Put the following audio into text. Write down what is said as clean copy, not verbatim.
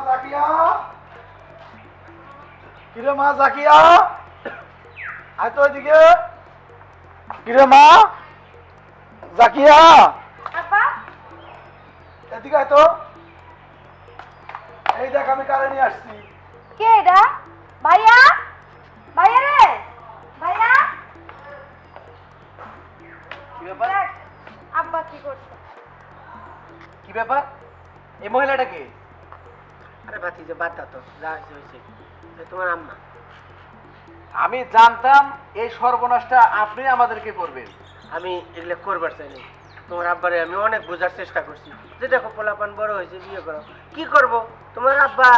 জাকিয়া, কিরে মা জাকিয়া, আয় তো এদিকে। কিরে মা জাকিয়া, আব্বা এদিকে আয় তো। এই দেখ আমি কারে নিয়ে আসছি। কে এটা? ভাইয়া, ভাইয়া রে, ভাইয়া। কি ব্যাপার? দেখ, আব্বা কি করছে? কি ব্যাপার? এই মহিলাটা কে? আরে ভাতিজা বাদ দাও তো, যা হয়েছে তোমার আম্মা। আমি জানতাম এই সর্বনাশটা আপনি আমাদেরকে করবেন। আমি এগুলো করবার চাইনি। তোমার আব্বারে আমি অনেক বোঝার চেষ্টা করছি যে দেখো পোলাপান বড় হয়েছে, বিয়ে করো। কি করব? তোমার আব্বা